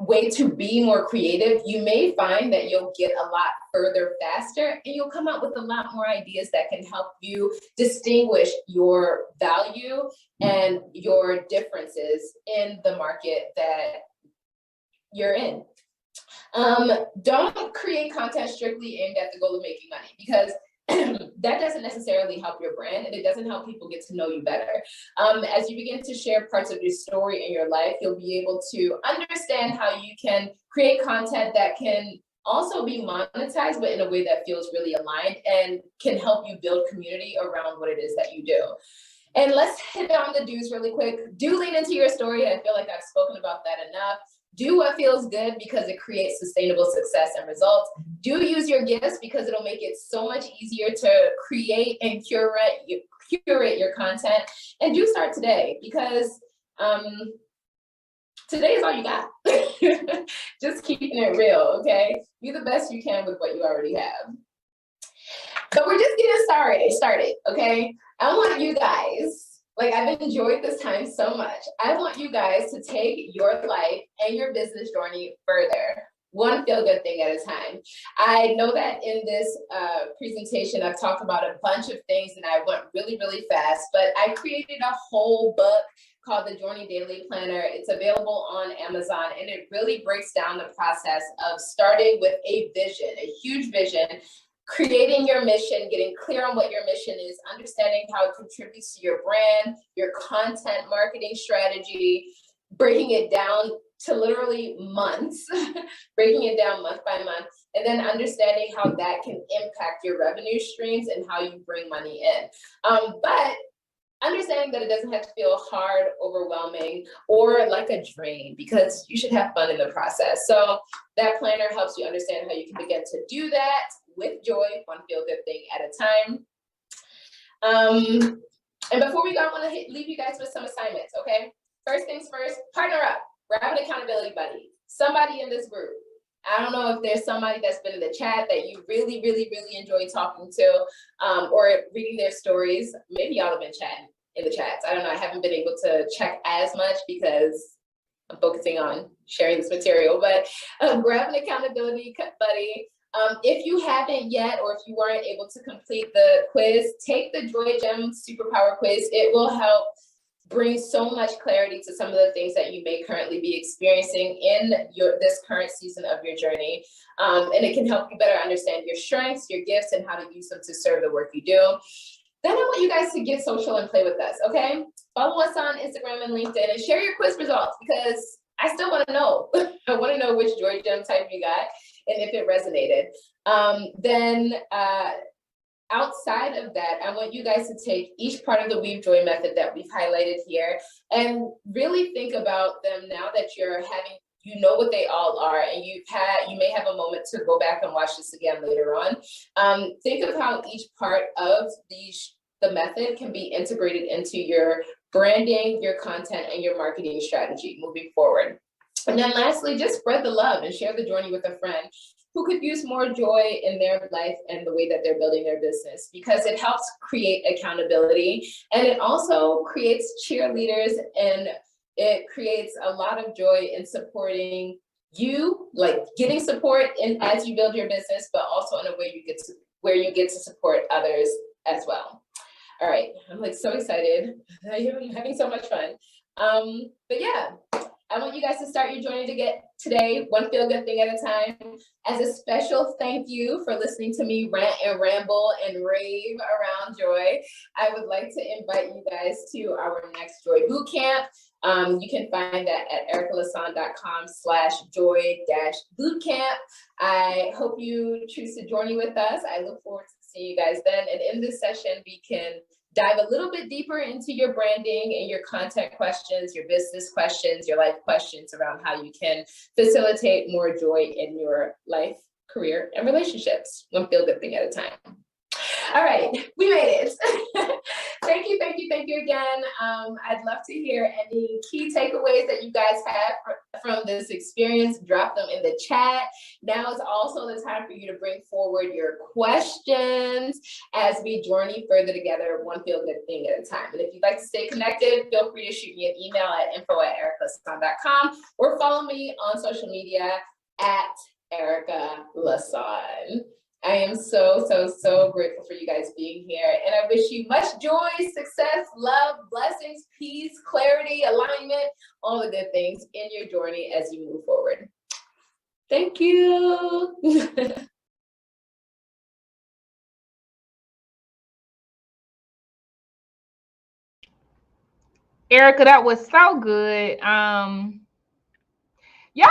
way to be more creative, you may find that you'll get a lot further faster, and you'll come up with a lot more ideas that can help you distinguish your value and your differences in the market that you're in. Don't create content strictly aimed at the goal of making money, because that doesn't necessarily help your brand, and it doesn't help people get to know you better. As you begin to share parts of your story in your life, you'll be able to understand how you can create content that can also be monetized, but in a way that feels really aligned and can help you build community around what it is that you do. And let's hit on the do's really quick. Do lean into your story. I feel like I've spoken about that enough. Do what feels good, because it creates sustainable success and results. Do use your gifts, because it'll make it so much easier to create and curate your content. And do start today, because today is all you got. Just keeping it real, okay? Be the best you can with what you already have. So we're just getting started, okay? I want you guys, like, I've enjoyed this time so much. I want you guys to take your life and your business journey further, one feel-good thing at a time. I know that in this presentation, I've talked about a bunch of things, and I went really, really fast, but I created a whole book called the Journey Daily Planner. It's available on Amazon, and it really breaks down the process of starting with a vision, a huge vision, creating your mission, getting clear on what your mission is, understanding how it contributes to your brand, your content marketing strategy, breaking it down to literally months, breaking it down month by month, and then understanding how that can impact your revenue streams and how you bring money in. But understanding that it doesn't have to feel hard, overwhelming, or like a drain, because you should have fun in the process. So that planner helps you understand how you can begin to do that with joy, one feel-good thing at a time. And before we go, I want to leave you guys with some assignments, okay? First things first, partner up, grab an accountability buddy, somebody in this group. I don't know if there's somebody that's been in the chat that you really, really, really enjoy talking to, or reading their stories. Maybe y'all have been chatting in the chats. I don't know. I haven't been able to check as much because I'm focusing on sharing this material, but grab an accountability buddy. If you haven't yet, or if you weren't able to complete the quiz, take the Joy Gem Superpower Quiz. It will help bring so much clarity to some of the things that you may currently be experiencing in this current season of your journey. And it can help you better understand your strengths, your gifts, and how to use them to serve the work you do. Then I want you guys to get social and play with us, okay? Follow us on Instagram and LinkedIn and share your quiz results, because I still want to know. I want to know which Joy Gem type you got and if it resonated. Outside of that, I want you guys to take each part of the Weave Joy method that we've highlighted here and really think about them now that you're having, you know what they all are, and you may have a moment to go back and watch this again later on. Think of how each part of the method can be integrated into your branding, your content, and your marketing strategy moving forward. And then lastly, just spread the love and share the journey with a friend who could use more joy in their life and the way that they're building their business, because it helps create accountability, and it also creates cheerleaders, and it creates a lot of joy in supporting you, like getting support as you build your business, but also in a way where you get to support others as well. All right, I'm like so excited. I'm having so much fun. But yeah, I want you guys to start your journey to get today, one feel good thing at a time. As a special thank you for listening to me rant and ramble and rave around joy, I would like to invite you guys to our next Joy Bootcamp. You can find that at ericalason.com/joy-bootcamp. I hope you choose to journey with us. I look forward to seeing you guys then. And in this session, we can dive a little bit deeper into your branding and your content questions, your business questions, your life questions around how you can facilitate more joy in your life, career, and relationships. One feel good thing at a time. All right, we made it. Thank you again. I'd love to hear any key takeaways that you guys have from this experience. Drop them in the chat. Now is also the time for you to bring forward your questions as we journey further together, one feel good thing at a time. And if you'd like to stay connected, feel free to shoot me an email at info@ericalason.com or follow me on social media at Erica Lason. I am so grateful for you guys being here, and I wish you much joy, success, love, blessings, peace, clarity, alignment, all the good things in your journey as you move forward. Thank you. Erica, that was so good. Y'all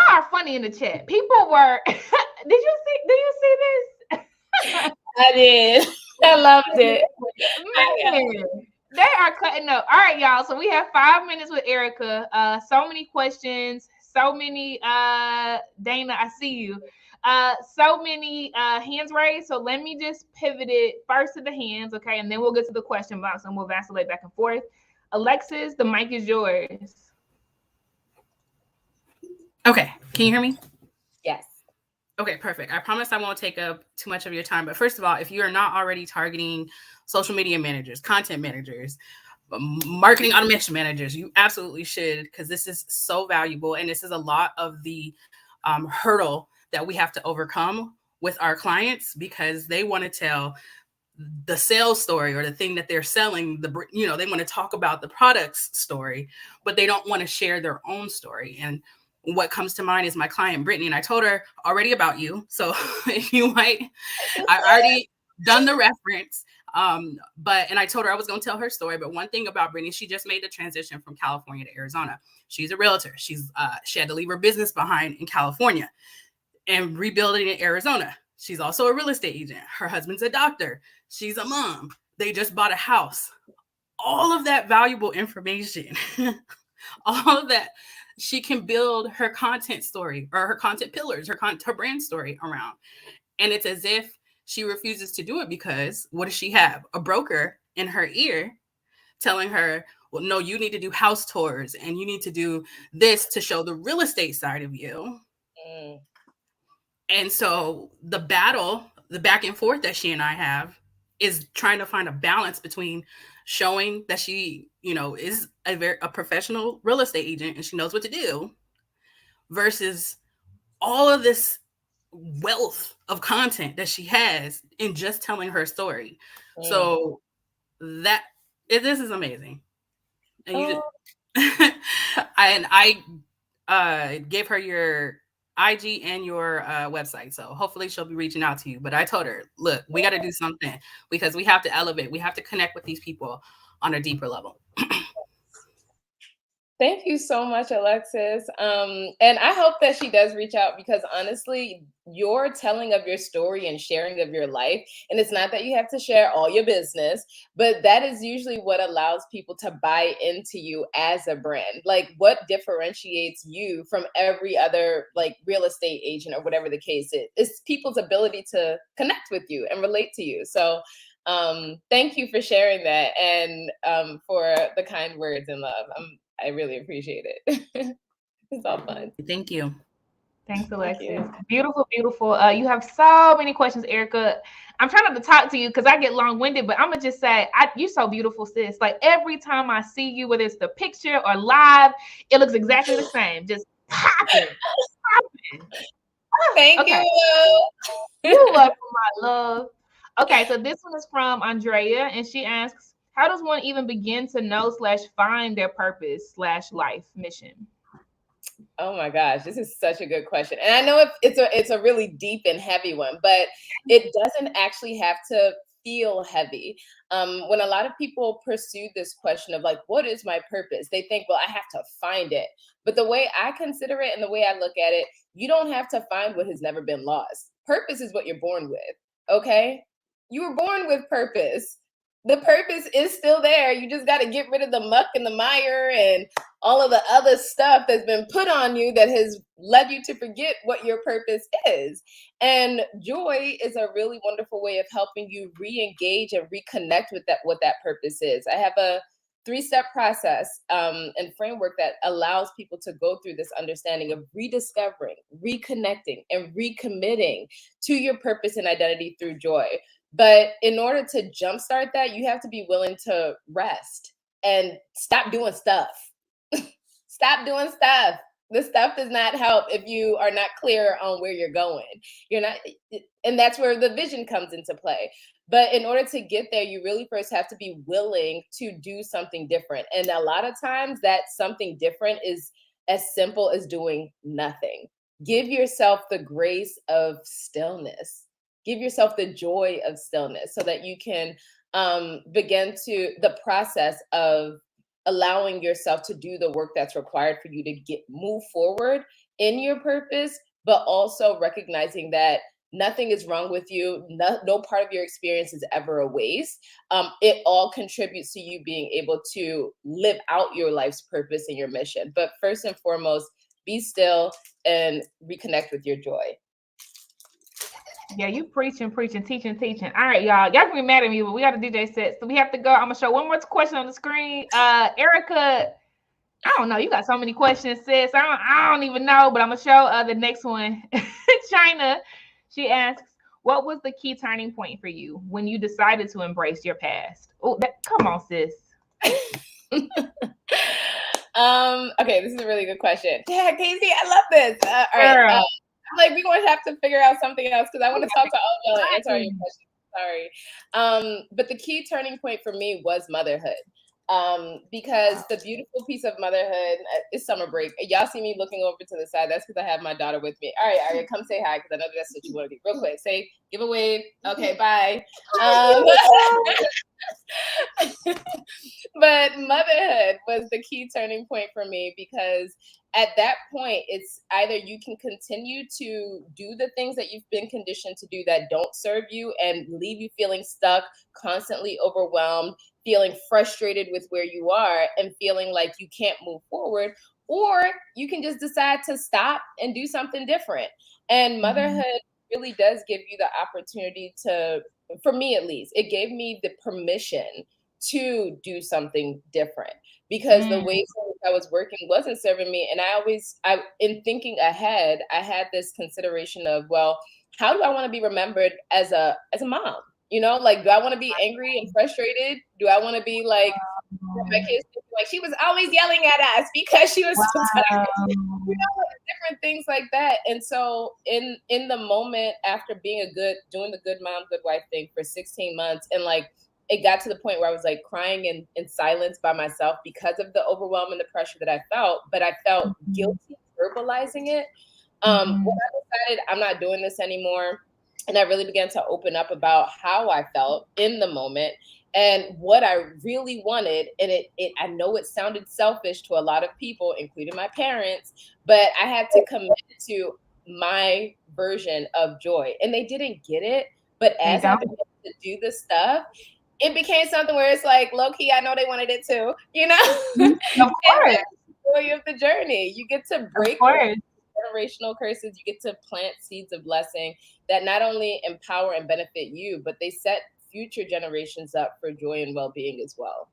are funny in the chat. People were did you see this? I did. I loved it. Man, they are cutting up. All right, y'all. So we have 5 minutes with Erica. So many questions. So many. Dana, I see you. So many hands raised. So let me just pivot it first to the hands, okay, and then we'll get to the question box and we'll vacillate back and forth. Alexis, the mic is yours. Okay, can you hear me? Yes. Okay, perfect. I promise I won't take up too much of your time. But first of all, if you are not already targeting social media managers, content managers, marketing automation managers, you absolutely should, because this is so valuable. And this is a lot of the hurdle that we have to overcome with our clients, because they want to tell the sales story or the thing that they're selling. They want to talk about the product's story, but they don't want to share their own story. And what comes to mind is my client, Brittany, and I told her already about you. So you might, I already done the reference. And I told her I was going to tell her story. But one thing about Brittany, she just made the transition from California to Arizona. She's a realtor. She had to leave her business behind in California and rebuild it in Arizona. She's also a real estate agent. Her husband's a doctor. She's a mom. They just bought a house. all of that valuable information, all of that, she can build her content story or her content pillars, her brand story around. And it's as if she refuses to do it because what does she have? A broker in her ear telling her, well, no, you need to do house tours and you need to do this to show the real estate side of you. Mm. And so the battle, the back and forth that she and I have is trying to find a balance between showing that she, is a professional real estate agent and she knows what to do versus all of this wealth of content that she has in just telling her story. Mm. So this is amazing. And you just, and I gave her your IG and your website. So hopefully she'll be reaching out to you. But I told her, look, we got to do something because we have to elevate. We have to connect with these people on a deeper level. Thank you so much, Alexis. And I hope that she does reach out because honestly, your telling of your story and sharing of your life, and it's not that you have to share all your business, but that is usually what allows people to buy into you as a brand. Like what differentiates you from every other like real estate agent or whatever the case is, it's people's ability to connect with you and relate to you. So thank you for sharing that and for the kind words and love. I really appreciate it. It's all fun. Thank you. Thanks, Alexis. Thank you. Beautiful, beautiful. You have so many questions, Erica. I'm trying not to talk to you because I get long-winded, but I'm going to just say, you're so beautiful, sis. Like every time I see you, whether it's the picture or live, it looks exactly the same. Just popping. Thank you. You're welcome, my love. Okay, so this one is from Andrea, and she asks, how does one even begin to know / find their purpose / life mission? Oh my gosh, this is such a good question. And I know it's a really deep and heavy one, but it doesn't actually have to feel heavy. When a lot of people pursue this question of like, what is my purpose? They think, well, I have to find it. But the way I consider it and the way I look at it, you don't have to find what has never been lost. Purpose is what you're born with, okay? You were born with purpose. The purpose is still there. You just got to get rid of the muck and the mire and all of the other stuff that's been put on you that has led you to forget what your purpose is. And joy is a really wonderful way of helping you re-engage and reconnect with what that purpose is. I have a 3-step process and framework that allows people to go through this understanding of rediscovering, reconnecting, and recommitting to your purpose and identity through joy. But in order to jumpstart that, you have to be willing to rest and stop doing stuff. Stop doing stuff. The stuff does not help if you are not clear on where you're going. And that's where the vision comes into play. But in order to get there, you really first have to be willing to do something different. And a lot of times that something different is as simple as doing nothing. Give yourself the grace of stillness. Give yourself the joy of stillness so that you can begin the process of allowing yourself to do the work that's required for you to move forward in your purpose, but also recognizing that nothing is wrong with you. No part of your experience is ever a waste. It all contributes to you being able to live out your life's purpose and your mission. But first and foremost, be still and reconnect with your joy. Yeah, you preaching, teaching. All right, y'all can be mad at me, but we got a DJ set, so we have to go. I'm gonna show one more question on the screen. Erica, I don't know. You got so many questions, sis. I don't even know, but I'm gonna show the next one. China, she asks, what was the key turning point for you when you decided to embrace your past? Oh, come on, sis. Okay, this is a really good question. Yeah, Casey, I love this. All right. Like we're going to have to figure out something else because I want to talk to all y'all and answer all your questions. Sorry. But the key turning point for me was motherhood. Because the beautiful piece of motherhood is summer break. Y'all see me looking over to the side. That's because I have my daughter with me. All right, Aria, come say hi because I know that's what you want to do. Real quick, say Give a wave. Okay, bye. But motherhood was the key turning point for me, because at that point, it's either you can continue to do the things that you've been conditioned to do that don't serve you and leave you feeling stuck, constantly overwhelmed, feeling frustrated with where you are and feeling like you can't move forward, or you can just decide to stop and do something different. And motherhood really does give you the opportunity to, for me at least, it gave me the permission to do something different, because the way I was working wasn't serving me. And in thinking ahead, I had this consideration of, well, how do I want to be remembered as a mom? You know, like, do I want to be angry and frustrated? Do I want to be like, my kids like, she was always yelling at us because she was so tired. You know, different things like that. And so in the moment, after doing the good mom, good wife thing for 16 months, and like, it got to the point where I was like crying in silence by myself because of the overwhelm and the pressure that I felt, but I felt guilty verbalizing it. When I decided I'm not doing this anymore, and I really began to open up about how I felt in the moment and what I really wanted. And I know it sounded selfish to a lot of people, including my parents, but I had to commit to my version of joy. And they didn't get it, but as I began to do the stuff, it became something where it's like, low key, I know they wanted it too, you know? Of course. The joy of the journey. You get to break generational curses. You get to plant seeds of blessing that not only empower and benefit you, but they set future generations up for joy and well-being as well.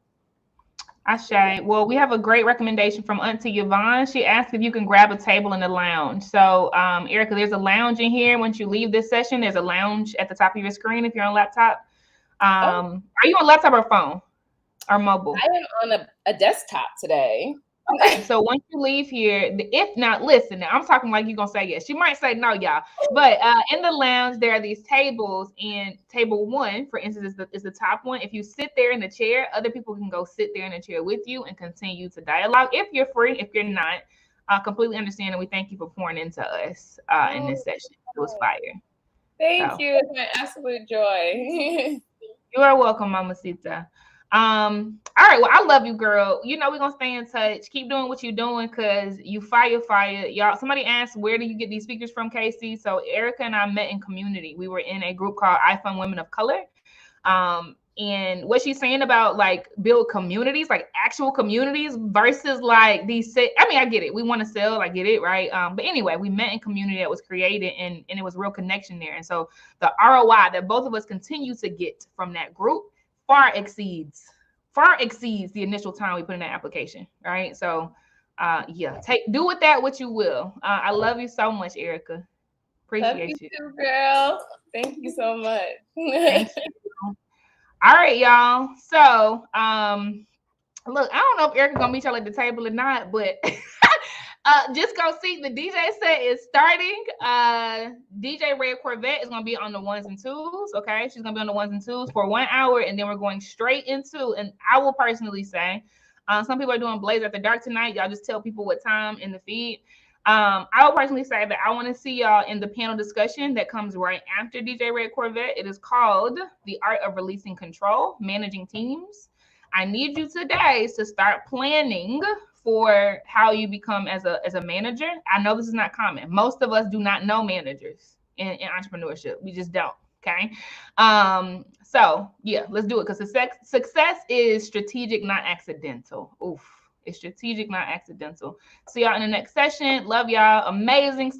Ashe. Well, we have a great recommendation from Auntie Yvonne. She asked if you can grab a table in the lounge. So, Erica, there's a lounge in here. Once you leave this session, there's a lounge at the top of your screen if you're on laptop. Are you on laptop or phone or mobile? I am on a desktop today. Okay, so once you leave here, if not, listen, I'm talking like you're going to say yes. She might say no, y'all. But in the lounge, there are these tables, and table 1, for instance, is the top one. If you sit there in the chair, other people can go sit there in the chair with you and continue to dialogue. If you're free, if you're not, completely understand. And we thank you for pouring into us in this session. It was fire. Thank you. It's my absolute joy. You are welcome, Mamacita. All right, well, I love you, girl. You know, we're gonna stay in touch. Keep doing what you're doing, because you fire. Y'all, somebody asked, where do you get these speakers from, Casey? So Erica and I met in community. We were in a group called iPhone Women of Color. And what she's saying about like build communities, like actual communities versus like these, I mean, I get it. We want to sell, I get it, right? But anyway, we met in community that was created, and it was real connection there. And so the ROI that both of us continue to get from that group far exceeds the initial time we put in that application, right? So do with that what you will. I love you so much, Erica. Appreciate love you too, girl. Thank you so much. Thank you. All right, y'all. So look, I don't know if Erica's gonna meet y'all at the table or not, but just go see the DJ set is starting. DJ Red Corvette is gonna be on the 1s and 2s. Okay, she's gonna be on the 1s and 2s for 1 hour, and then we're going straight into. And I will personally say, some people are doing Blaze After Dark tonight. Y'all just tell people what time in the feed. I will personally say that I want to see y'all in the panel discussion that comes right after DJ Red Corvette. It is called The Art of Releasing Control, Managing Teams. I need you today to start planning for how you become as a manager. I know this is not common. Most of us do not know managers in entrepreneurship. We just don't. Okay. So yeah, let's do it, because success is strategic, not accidental. Oof. It's strategic, not accidental. See y'all in the next session. Love y'all. Amazing.